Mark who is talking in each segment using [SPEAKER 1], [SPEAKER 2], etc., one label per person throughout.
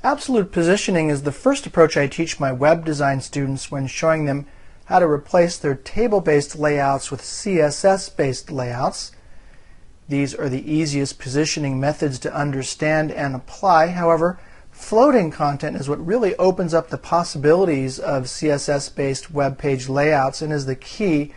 [SPEAKER 1] Absolute positioning is the first approach I teach my web design students when showing them how to replace their table-based layouts with CSS-based layouts. These are the easiest positioning methods to understand and apply. However, floating content is what really opens up the possibilities of CSS-based web page layouts and is the key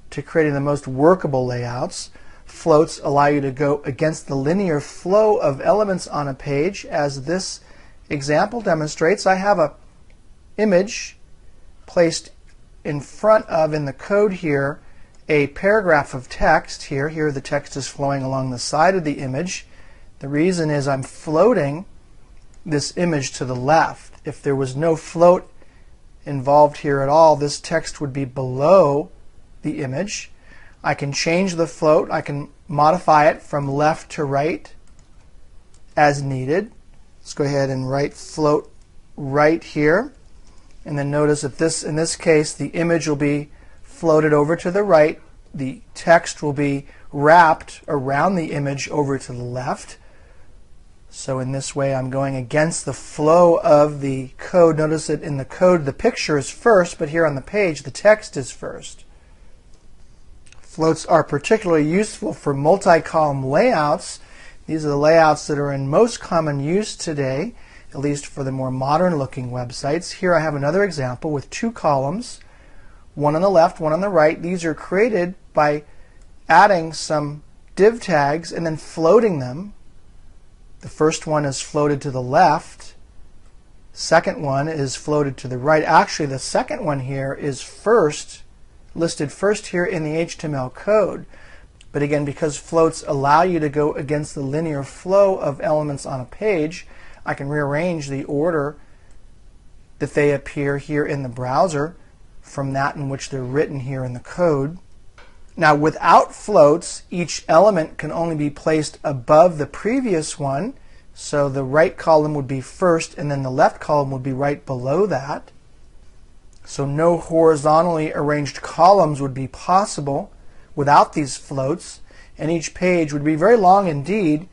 [SPEAKER 1] to creating the most workable layouts. Floats allow you to go against the linear flow of elements on a page. As this example demonstrates, I have an image placed in front of, in the code here, a paragraph of text here. Here the text is flowing along the side of the image. The reason is I'm floating this image to the left. If there was no float involved here at all, this text would be below the image. I can change the float. I can modify it from left to right as needed. Let's go ahead and write float right here. And then notice that in this case, the image will be floated over to the right. The text will be wrapped around the image over to the left. So in this way, I'm going against the flow of the code. Notice that in the code, the picture is first, but here on the page, the text is first. Floats are particularly useful for multi-column layouts. These are the layouts that are in most common use today, at least for the more modern-looking websites. Here I have another example with two columns, one on the left, one on the right. These are created by adding some div tags and then floating them. The first one is floated to the left. Second one is floated to the right. Actually, the second one here is listed first here in the HTML code. But again, because floats allow you to go against the linear flow of elements on a page, I can rearrange the order that they appear here in the browser from that in which they're written here in the code. Now, without floats, each element can only be placed above the previous one. So the right column would be first, and then the left column would be right below that. So no horizontally arranged columns would be possible without these floats, and each page would be very long indeed.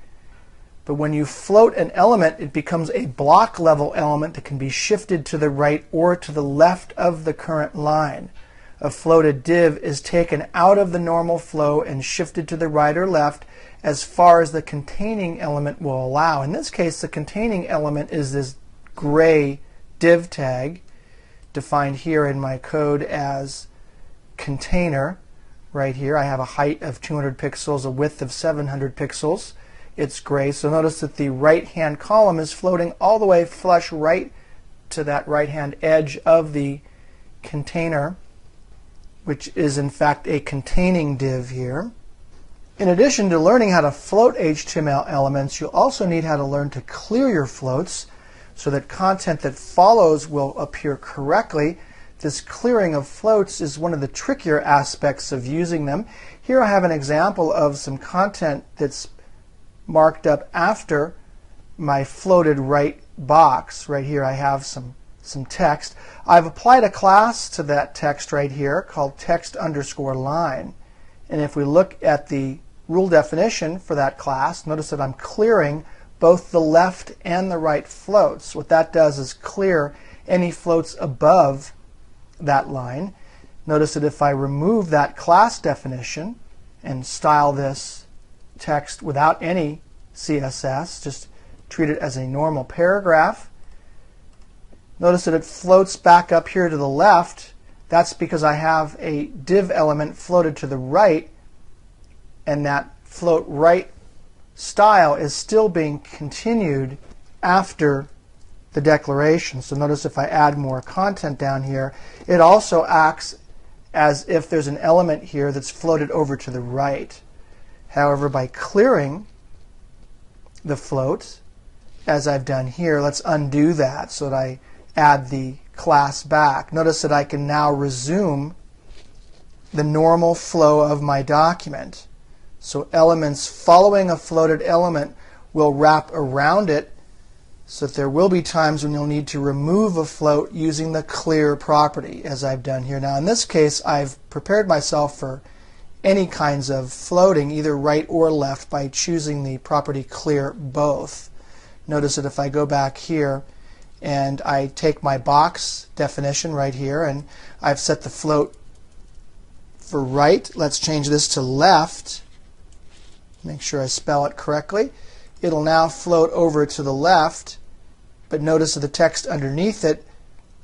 [SPEAKER 1] But when you float an element, it becomes a block level element that can be shifted to the right or to the left of the current line. A floated div is taken out of the normal flow and shifted to the right or left as far as the containing element will allow. In this case, the containing element is this gray div tag defined here in my code as container. Right here I have a height of 200 pixels, a width of 700 pixels. It's gray, so notice that the right-hand column is floating all the way flush right to that right-hand edge of the container, which is in fact a containing div here. In addition to learning how to float HTML elements, you'll also need how to learn to clear your floats so that content that follows will appear correctly. This clearing of floats is one of the trickier aspects of using them. Here I have an example of some content that's marked up after my floated right box. Right here I have some text. I've applied a class to that text right here called text_line. And if we look at the rule definition for that class, notice that I'm clearing both the left and the right floats. What that does is clear any floats above that line. Notice that if I remove that class definition and style this text without any CSS, just treat it as a normal paragraph, notice that it floats back up here to the left. That's because I have a div element floated to the right, and that float right style is still being continued after the declaration. So notice if I add more content down here, it also acts as if there's an element here that's floated over to the right. However, by clearing the float, as I've done here, let's undo that so that I add the class back. Notice that I can now resume the normal flow of my document. So elements following a floated element will wrap around it, so that there will be times when you'll need to remove a float using the clear property, as I've done here. Now in this case, I've prepared myself for any kinds of floating, either right or left, by choosing the property clear both. Notice that if I go back here and I take my box definition right here, and I've set the float for right. Let's change this to left. Make sure I spell it correctly. It'll now float over to the left, but notice that the text underneath it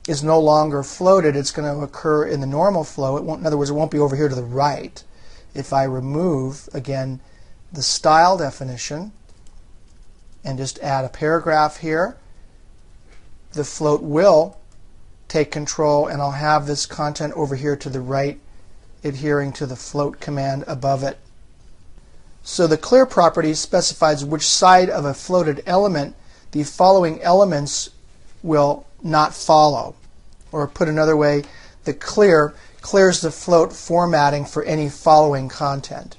[SPEAKER 1] is no longer floated. It's going to occur in the normal flow. It won't, in other words, it won't be over here to the right. If I remove, again, the style definition and just add a paragraph here, the float will take control, and I'll have this content over here to the right, adhering to the float command above it. So the clear property specifies which side of a floated element the following elements will not follow. Or put another way, the clear clears the float formatting for any following content.